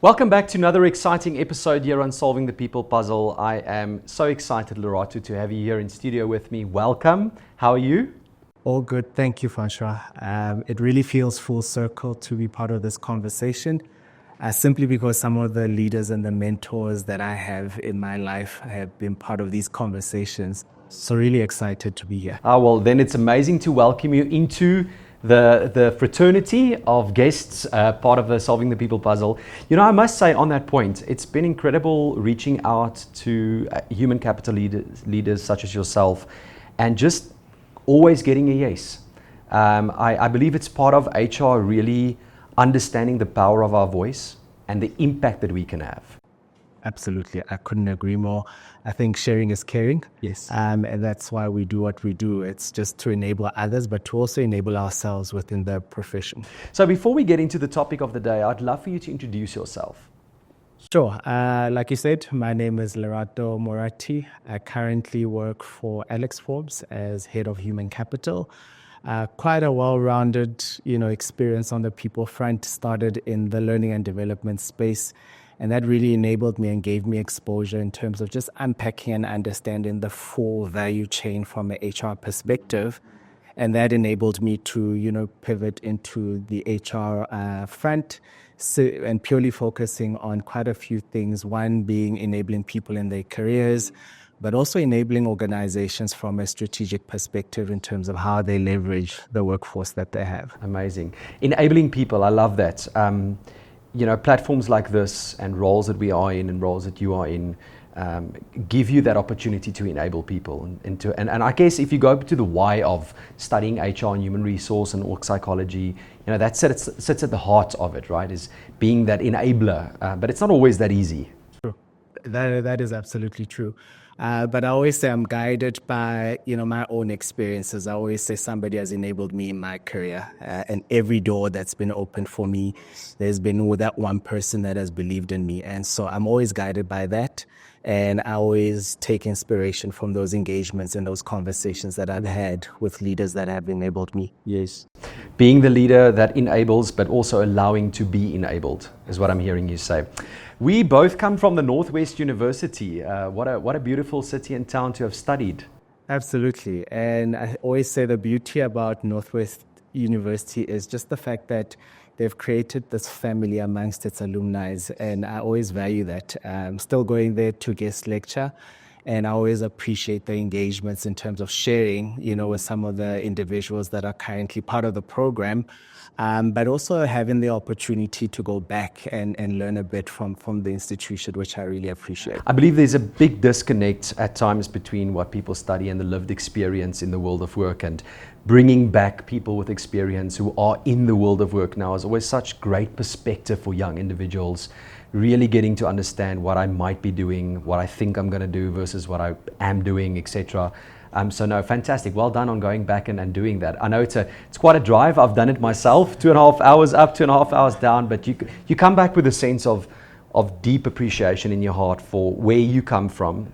Welcome back to another exciting episode here on Solving the People Puzzle. I am so excited, Lerato, to have you here in studio with me. Welcome. How are you? All good. Thank you, Francois. It really feels full circle to be part of this conversation, simply because some of the leaders and the mentors that I have in my life have been part of these conversations. So really excited to be here. Well, then it's amazing to welcome you into the fraternity of guests, part of the Solving the People Puzzle. You know, I must say on that point, it's been incredible reaching out to human capital leaders such as yourself and just always getting a yes. I believe it's part of HR really understanding the power of our voice and the impact that we can have. Absolutely. I couldn't agree more. I think sharing is caring. Yes. And that's why we do what we do. It's just to enable others, but to also enable ourselves within the profession. So before we get into the topic of the day, I'd love for you to introduce yourself. Sure. Like you said, my name is Lerato Morathi. I currently work for Alex Forbes as head of human capital. Quite a well-rounded, experience on the people front. Started in the learning and development space. And that really enabled me and gave me exposure in terms of just unpacking and understanding the full value chain from an HR perspective. And that enabled me to, pivot into the HR front and purely focusing on quite a few things. One being enabling people in their careers, but also enabling organizations from a strategic perspective in terms of how they leverage the workforce that they have. Amazing. Enabling people, I love that. Platforms like this and roles that we are in and roles that you are in give you that opportunity to enable people. And I guess if you go to the why of studying HR and human resource and org psychology, that sits at the heart of it, right? Is being that enabler. But it's not always that easy. True. That is absolutely true. But I always say I'm guided by, my own experiences. I always say somebody has enabled me in my career. And every door that's been opened for me, there's been that one person that has believed in me. And so I'm always guided by that. And I always take inspiration from those engagements and those conversations that I've had with leaders that have enabled me. Yes. Being the leader that enables, but also allowing to be enabled is what I'm hearing you say. We both come from the Northwest University. What a beautiful city and town to have studied. Absolutely. And I always say the beauty about Northwest University is just the fact that they've created this family amongst its alumni, and I always value that. I'm still going there to guest lecture, and I always appreciate the engagements in terms of sharing, with some of the individuals that are currently part of the program. But also having the opportunity to go back and learn a bit from the institution, which I really appreciate. I believe there's a big disconnect at times between what people study and the lived experience in the world of work, and bringing back people with experience who are in the world of work now is always such great perspective for young individuals, really getting to understand what I might be doing, what I think I'm going to do versus what I am doing, etc. So no, fantastic. Well done on going back and doing that. I know it's quite a drive. I've done it myself, 2.5 hours up, 2.5 hours down, but you come back with a sense of deep appreciation in your heart for where you come from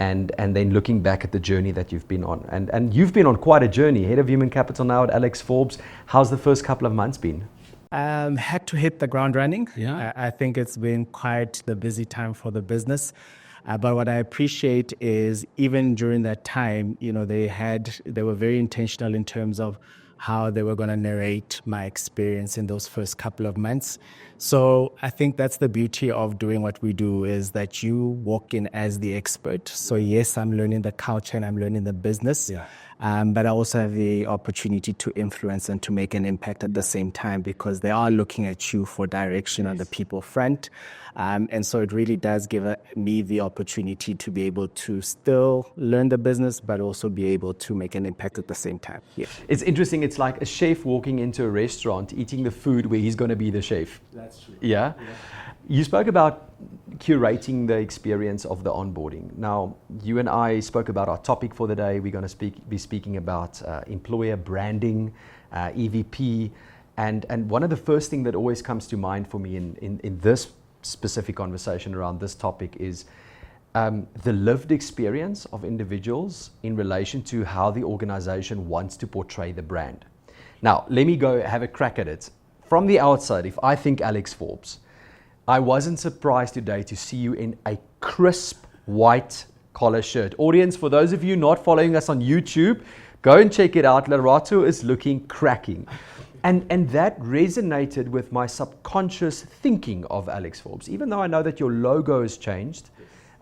and then looking back at the journey that you've been on. And you've been on quite a journey. Head of Human Capital now at Alex Forbes. How's the first couple of months been? Had to hit the ground running. Yeah. I think it's been quite the busy time for the business. But what I appreciate is even during that time, they were very intentional in terms of how they were going to narrate my experience in those first couple of months. So I think that's the beauty of doing what we do, is that you walk in as the expert. So yes, I'm learning the culture and I'm learning the business. Yeah. But I also have the opportunity to influence and to make an impact at the same time, because they are looking at you for direction on the people front. And so it really does give me the opportunity to be able to still learn the business, but also be able to make an impact at the same time. Yeah. It's interesting. It's like a chef walking into a restaurant, eating the food where he's going to be the chef. That's true. Yeah? You spoke about curating the experience of the onboarding. Now, you and I spoke about our topic for the day. We're going to be speaking about employer branding, EVP, and one of the first things that always comes to mind for me in this specific conversation around this topic is the lived experience of individuals in relation to how the organization wants to portray the brand. Now, let me go have a crack at it. From the outside, if I think Alex Forbes, I wasn't surprised today to see you in a crisp white collar shirt. Audience, for those of you not following us on YouTube, go and check it out. Lerato is looking cracking. And that resonated with my subconscious thinking of Alex Forbes. Even though I know that your logo has changed,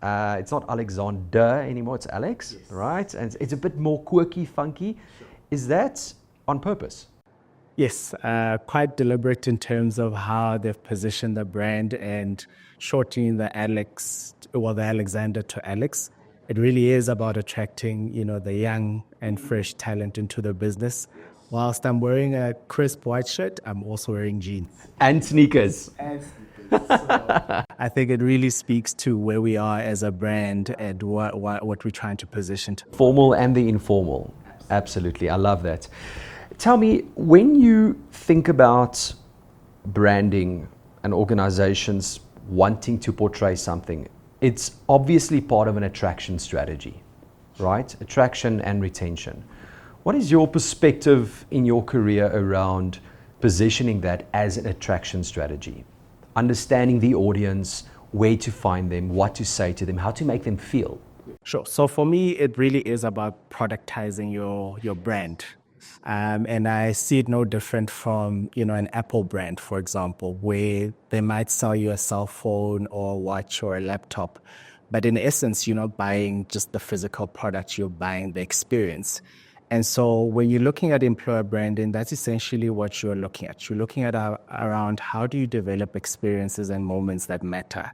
it's not Alexander anymore, it's Alex, yes. Right? And it's a bit more quirky, funky. Sure. Is that on purpose? Yes, quite deliberate in terms of how they've positioned the brand and shortening the Alexander to Alex. It really is about attracting, the young and fresh talent into the business. Whilst I'm wearing a crisp white shirt, I'm also wearing jeans. And sneakers. So I think it really speaks to where we are as a brand and what we're trying to position. Formal and the informal. Absolutely. I love that. Tell me, when you think about branding and organizations wanting to portray something, it's obviously part of an attraction strategy, right? Attraction and retention. What is your perspective in your career around positioning that as an attraction strategy? Understanding the audience, where to find them, what to say to them, how to make them feel. Sure. So for me, it really is about productizing your brand. And I see it no different from, an Apple brand, for example, where they might sell you a cell phone or a watch or a laptop. But in essence, you're not buying just the physical product, you're buying the experience. And so when you're looking at employer branding, that's essentially what you're looking at. You're looking at around how do you develop experiences and moments that matter.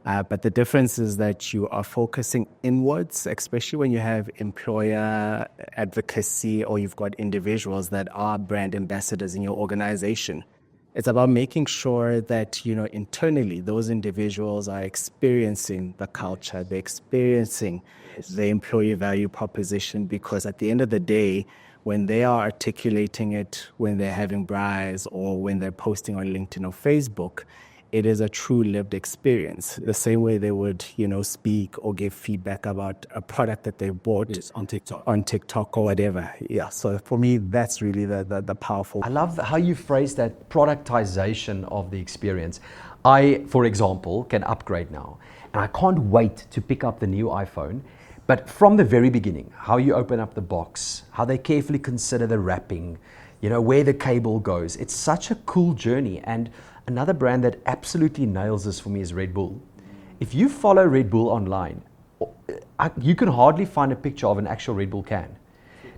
But the difference is that you are focusing inwards, especially when you have employer advocacy or you've got individuals that are brand ambassadors in your organization. It's about making sure that, internally those individuals are experiencing the culture, they're experiencing the employee value proposition, because at the end of the day, when they are articulating it, when they're having braais or when they're posting on LinkedIn or Facebook, it is a true lived experience. The same way they would, speak or give feedback about a product that they bought on TikTok or whatever. Yeah. So for me, that's really the powerful. I love how you phrase that productization of the experience. I, for example, can upgrade now, and I can't wait to pick up the new iPhone. But from the very beginning, how you open up the box, how they carefully consider the wrapping, where the cable goes. It's such a cool journey. And another brand that absolutely nails this for me is Red Bull. If you follow Red Bull online, you can hardly find a picture of an actual Red Bull can.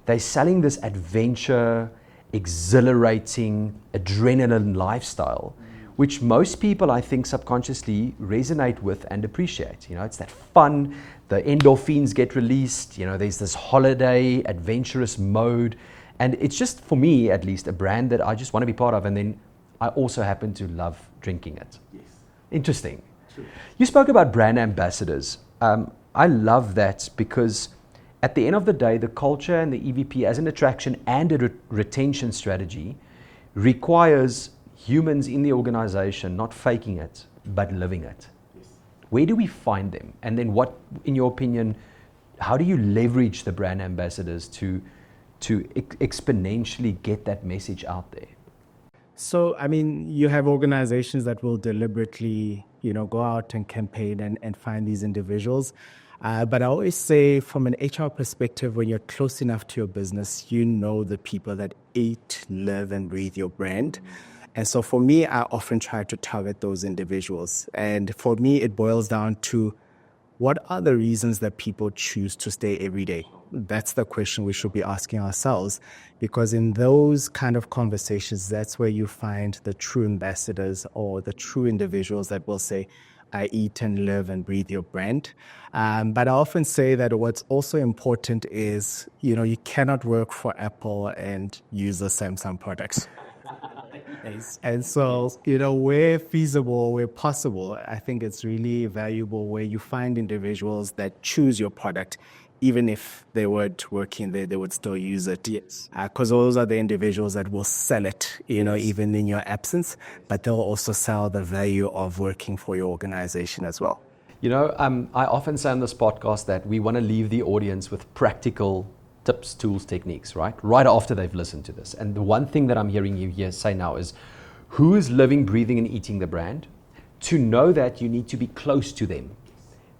They're selling this adventure, exhilarating, adrenaline lifestyle, which most people, I think, subconsciously resonate with and appreciate. It's that fun, the endorphins get released, there's this holiday, adventurous mode. And it's just, for me at least, a brand that I just want to be part of. And then I also happen to love drinking it. Yes. Interesting. True. You spoke about brand ambassadors. I love that because at the end of the day, the culture and the EVP as an attraction and a retention strategy requires humans in the organization not faking it, but living it. Yes. Where do we find them? And then what, in your opinion, how do you leverage the brand ambassadors to exponentially get that message out there? So, you have organizations that will deliberately, go out and campaign and find these individuals. But I always say from an HR perspective, when you're close enough to your business, the people that eat, live, and breathe your brand. And so for me, I often try to target those individuals. And for me, it boils down to what are the reasons that people choose to stay every day? That's the question we should be asking ourselves, because in those kind of conversations, that's where you find the true ambassadors or the true individuals that will say, I eat and live and breathe your brand. But I often say that what's also important is, you cannot work for Apple and use the Samsung products. And so, where feasible, where possible, I think it's really valuable where you find individuals that choose your product. Even if they weren't working there, they would still use it. Yes. Because those are the individuals that will sell it, even in your absence, but they'll also sell the value of working for your organization as well. I often say on this podcast that we want to leave the audience with practical tips, tools, techniques, right after they've listened to this. And the one thing that I'm hearing you here say now is, who is living, breathing, and eating the brand? to know that, you need to be close to them.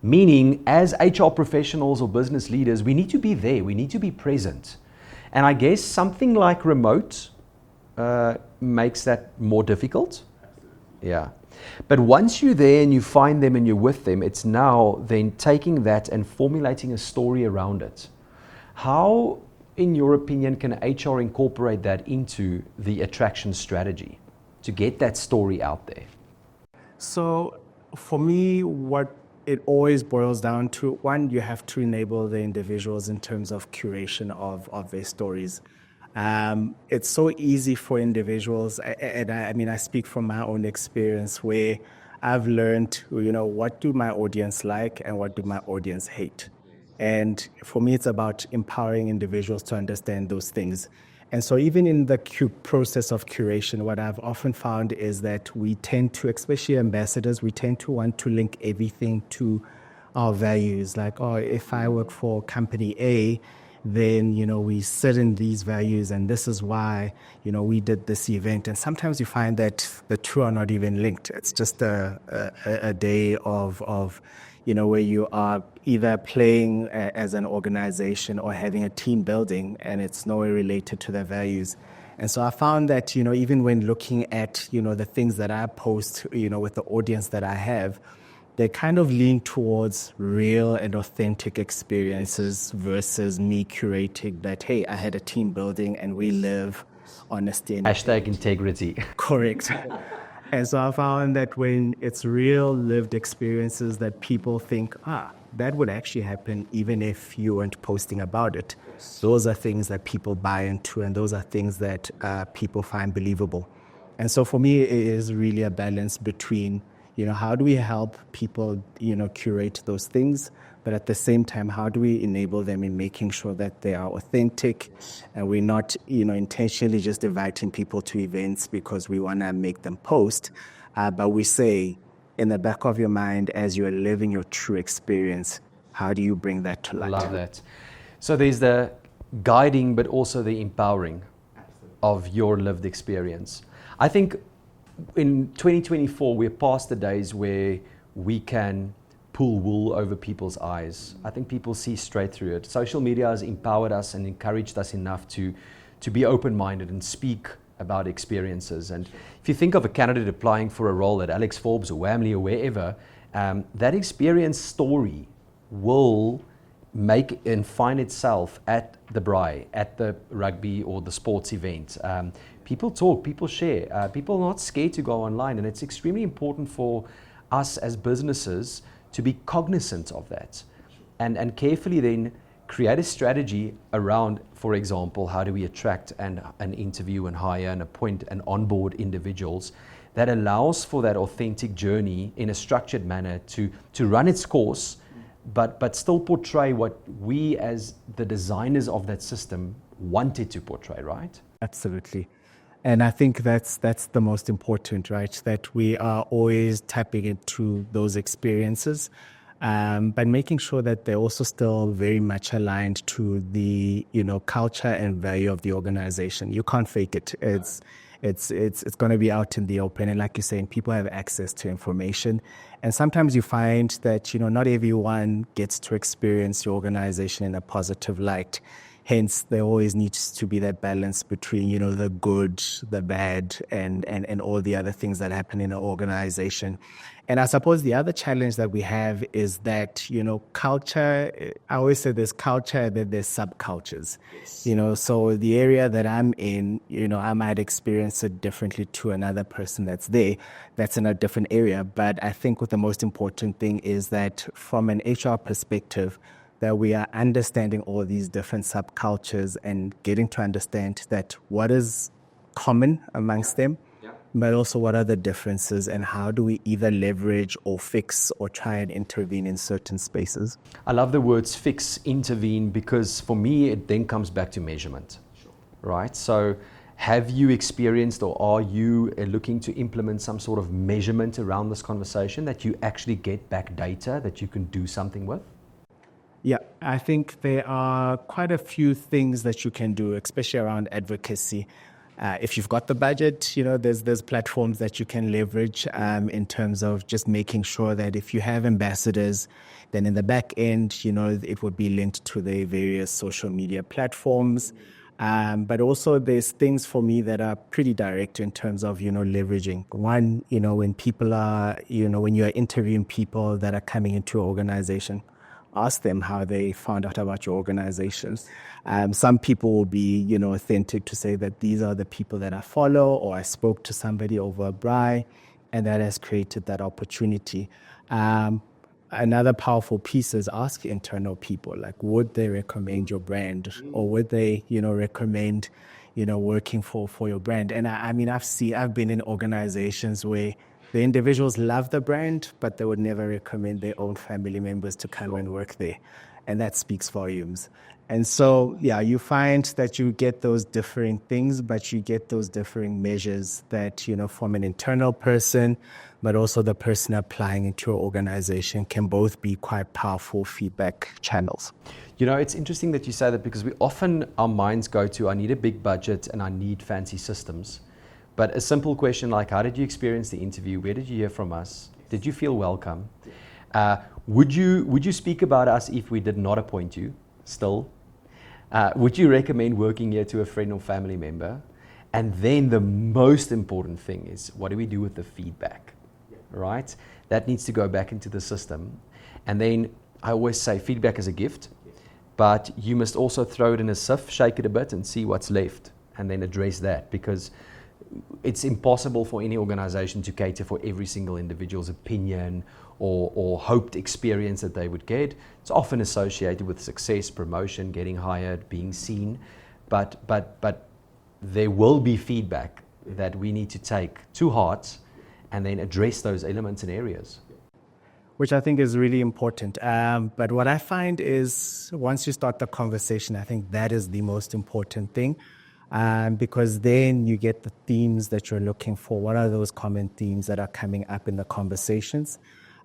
Meaning, as HR professionals or business leaders, we need to be there, we need to be present. And I guess something like remote makes that more difficult. Yeah. But once you're there and you find them and you're with them, it's now then taking that and formulating a story around it. How, in your opinion, can HR incorporate that into the attraction strategy to get that story out there? So for me, what it always boils down to, one, you have to enable the individuals in terms of curation of their stories. It's so easy for individuals, and I mean, I speak from my own experience where I've learned, what do my audience like and what do my audience hate? And for me, it's about empowering individuals to understand those things. And so even in the process of curation, what I've often found is that we tend to, especially ambassadors, we tend to want to link everything to our values. Like, oh, if I work for company A, then, we sit in these values and this is why, we did this event. And sometimes you find that the two are not even linked. It's just a day of where you are either playing as an organization or having a team building, and it's nowhere related to their values. And so I found that, even when looking at, the things that I post, with the audience that I have, they kind of lean towards real and authentic experiences versus me curating that, hey, I had a team building and we live honesty and Hashtag integrity. Correct. And so I found that when it's real lived experiences that people think, that would actually happen even if you weren't posting about it. Those are things that people buy into, and those are things that people find believable. And so for me, it is really a balance between, how do we help people, curate those things? But at the same time, how do we enable them in making sure that they are authentic and we're not, intentionally just inviting people to events because we want to make them post. But we say, in the back of your mind, as you are living your true experience, how do you bring that to light? Love that. So there's the guiding, but also the empowering of your lived experience. I think in 2024, we're past the days where we can pull wool over people's eyes. I think people see straight through it. Social media has empowered us and encouraged us enough to be open-minded and speak about experiences. And if you think of a candidate applying for a role at Alex Forbes or Wamly or wherever, that experience story will make and find itself at the braai, at the rugby or the sports event. People talk, people share, people are not scared to go online, and it's extremely important for us as businesses to be cognizant of that and carefully then create a strategy around, for example, how do we attract and interview and hire and appoint and onboard individuals that allows for that authentic journey in a structured manner to run its course, but still portray what we as the designers of that system wanted to portray, right? Absolutely. And I think that's the most important, right? That we are always tapping into those experiences, but making sure that they're also still very much aligned to the culture and value of the organization. You can't fake it. It's going to be out in the open, and like you're saying, people have access to information. And sometimes you find that not everyone gets to experience your organization in a positive light. Hence, there always needs to be that balance between, the good, the bad, and all the other things that happen in an organization. And I suppose the other challenge that we have is that, culture, I always say there's culture and then there's subcultures. So the area that I'm in, I might experience it differently to another person that's there, that's in a different area. But I think what the most important thing is that from an HR perspective, that we are understanding all these different subcultures and getting to understand that what is common amongst them, but also what are the differences and how do we either leverage or fix or try and intervene in certain spaces. I love the words fix, intervene, because for me, it then comes back to measurement, right? So have you experienced or are you looking to implement some sort of measurement around this conversation that you actually get back data that you can do something with? Yeah, I think there are quite a few things that you can do, especially around advocacy. If you've got the budget, there's platforms that you can leverage in terms of just making sure that if you have ambassadors, then in the back end, it would be linked to the various social media platforms. But also there's things for me that are pretty direct in terms of, leveraging. One, when people are, when you're interviewing people that are coming into your organization, ask them how they found out about your organization. Some people will be, authentic to say that these are the people that I follow, or I spoke to somebody over a braai, and that has created that opportunity. Another powerful piece is ask internal people, like, would they recommend your brand, or would they, recommend, working for your brand? And I've been in organizations where the individuals love the brand, but they would never recommend their own family members to come and work there. And that speaks volumes. And so, you find that you get those differing things, but you get those differing measures that, from an internal person, but also the person applying into your organization can both be quite powerful feedback channels. It's interesting that you say that, because our minds go to, I need a big budget and I need fancy systems. But a simple question like, how did you experience the interview? Where did you hear from us? Did you feel welcome? Would you speak about us if we did not appoint you still? Would you recommend working here to a friend or family member? And then the most important thing is, what do we do with the feedback? Right? That needs to go back into the system. And then I always say feedback is a gift, but you must also throw it in a sieve, shake it a bit and see what's left, and then address that, because it's impossible for any organization to cater for every single individual's opinion or hoped experience that they would get. It's often associated with success, promotion, getting hired, being seen, but there will be feedback that we need to take to heart and then address those elements and areas. Which I think is really important. But what I find is, once you start the conversation, I think that is the most important thing. Because then you get the themes that you're looking for. What are those common themes that are coming up in the conversations?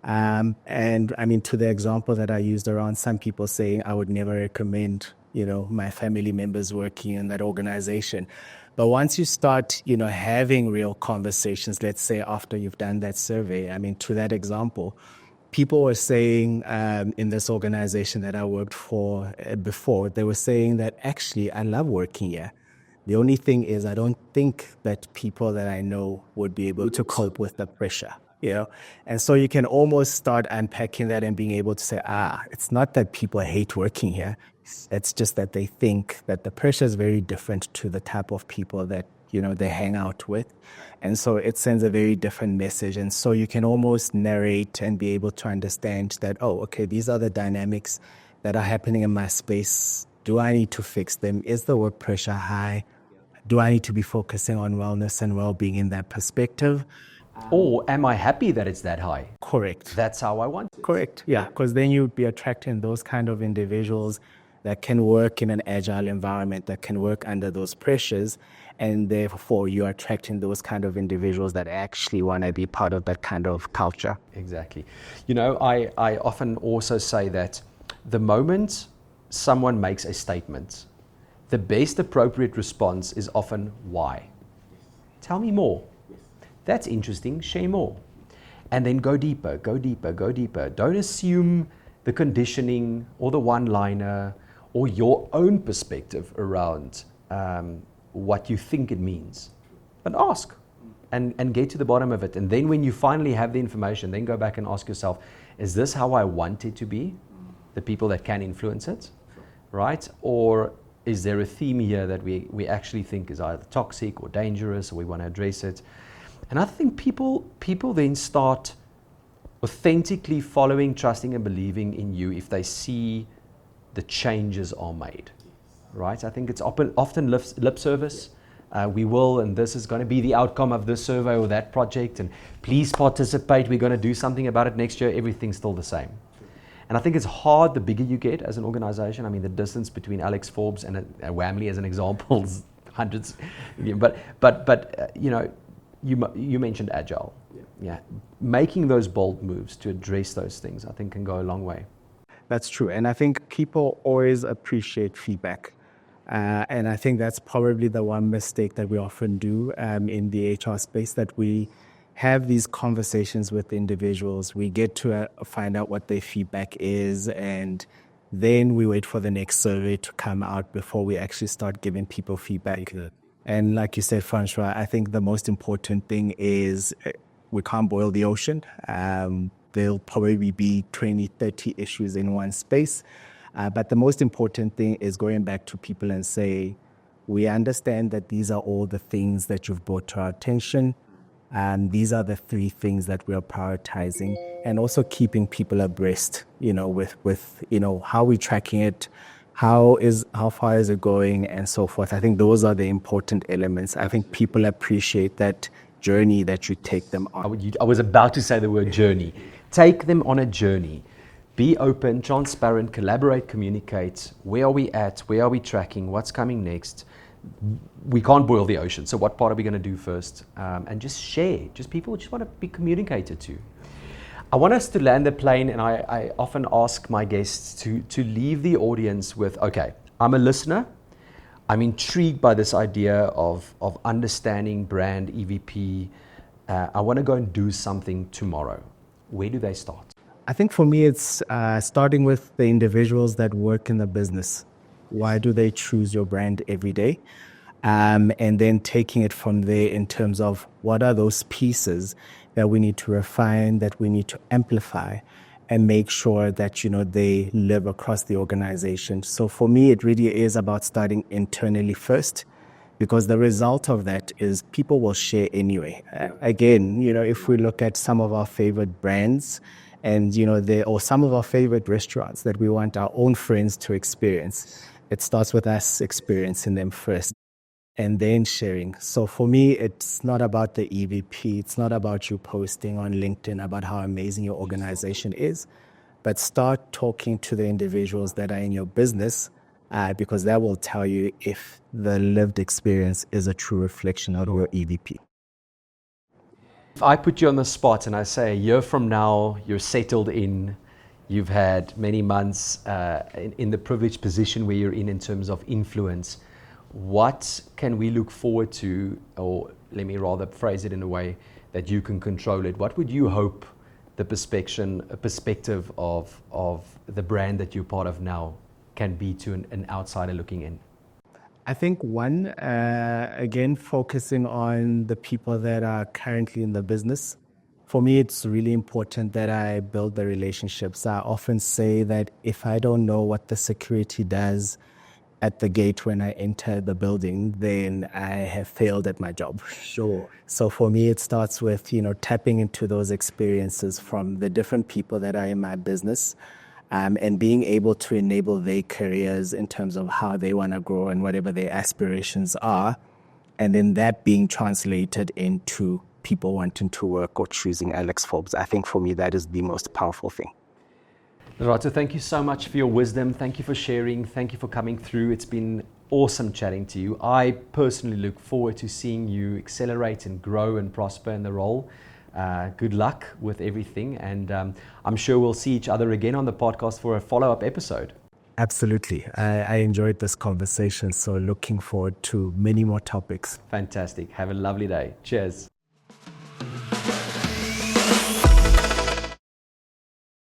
And to the example that I used around some people saying, I would never recommend, my family members working in that organization. But once you start, having real conversations, let's say after you've done that survey, to that example, people were saying in this organization that I worked for before, they were saying that actually I love working here. The only thing is, I don't think that people that I know would be able to cope with the pressure, And so you can almost start unpacking that and being able to say, it's not that people hate working here. It's just that they think that the pressure is very different to the type of people that, they hang out with. And so it sends a very different message. And so you can almost narrate and be able to understand that, these are the dynamics that are happening in my space. Do I need to fix them? Is the work pressure high? Do I need to be focusing on wellness and well-being in that perspective? Or am I happy that it's that high? Correct. That's how I want it. Correct, yeah, because then you'd be attracting those kind of individuals that can work in an agile environment, that can work under those pressures, and therefore you're attracting those kind of individuals that actually want to be part of that kind of culture. Exactly. I often also say that the moment someone makes a statement, the best appropriate response is often why. Tell me more. That's interesting, share more. And then go deeper, go deeper, go deeper. Don't assume the conditioning or the one-liner or your own perspective around what you think it means. But ask and get to the bottom of it. And then when you finally have the information, then go back and ask yourself, is this how I want it to be? The people that can influence it, right? Or is there a theme here that we actually think is either toxic or dangerous, or we want to address it? And I think people then start authentically following, trusting, and believing in you if they see the changes are made, right? I think it's often lip service. We will, and this is going to be the outcome of this survey or that project, and please participate. We're going to do something about it next year. Everything's still the same. And I think it's hard the bigger you get as an organization. The distance between Alex Forbes and Wamly as an example is hundreds. But you mentioned agile. Yeah. Making those bold moves to address those things, I think, can go a long way. That's true. And I think people always appreciate feedback. And I think that's probably the one mistake that we often do in the HR space, that we have these conversations with individuals. We get to find out what their feedback is, and then we wait for the next survey to come out before we actually start giving people feedback. And like you said, Francois, I think the most important thing is we can't boil the ocean. There'll probably be 20, 30 issues in one space. But the most important thing is going back to people and say, we understand that these are all the things that you've brought to our attention. And these are the 3 things that we are prioritizing, and also keeping people abreast, with how we're tracking it, how far is it going, and so forth. I think those are the important elements. I think people appreciate that journey that you take them on. I was about to say the word journey. Take them on a journey. Be open, transparent, collaborate, communicate. Where are we at? Where are we tracking? What's coming next? We can't boil the ocean. So what part are we going to do first? And just share. People just want to be communicated to. I want us to land the plane, and I often ask my guests to leave the audience with, okay, I'm a listener. I'm intrigued by this idea of understanding brand EVP. I want to go and do something tomorrow. Where do they start? I think for me, it's starting with the individuals that work in the business. Why do they choose your brand every day? And then taking it from there in terms of what are those pieces that we need to refine, that we need to amplify, and make sure that, they live across the organization. So for me, it really is about starting internally first, because the result of that is people will share anyway. Again, if we look at some of our favorite brands, and or some of our favorite restaurants that we want our own friends to experience, it starts with us experiencing them first and then sharing. So for me, it's not about the EVP. It's not about you posting on LinkedIn about how amazing your organization is, but start talking to the individuals that are in your business, because that will tell you if the lived experience is a true reflection of your EVP. If I put you on the spot and I say a year from now, you're settled in, you've had many months in the privileged position where you're in terms of influence, what can we look forward to, or let me rather phrase it in a way that you can control it? What would you hope the perspective of the brand that you're part of now can be to an outsider looking in? I think one, again, focusing on the people that are currently in the business. For me, it's really important that I build the relationships. I often say that if I don't know what the security does at the gate when I enter the building, then I have failed at my job. Sure. So for me, it starts with, tapping into those experiences from the different people that are in my business. And being able to enable their careers in terms of how they want to grow and whatever their aspirations are. And then that being translated into people wanting to work or choosing Alex Forbes. I think for me, that is the most powerful thing. Lerato, thank you so much for your wisdom. Thank you for sharing. Thank you for coming through. It's been awesome chatting to you. I personally look forward to seeing you accelerate and grow and prosper in the role. Good luck with everything, and I'm sure we'll see each other again on the podcast for a follow-up episode. Absolutely. I enjoyed this conversation, so looking forward to many more topics. Fantastic. Have a lovely day. Cheers.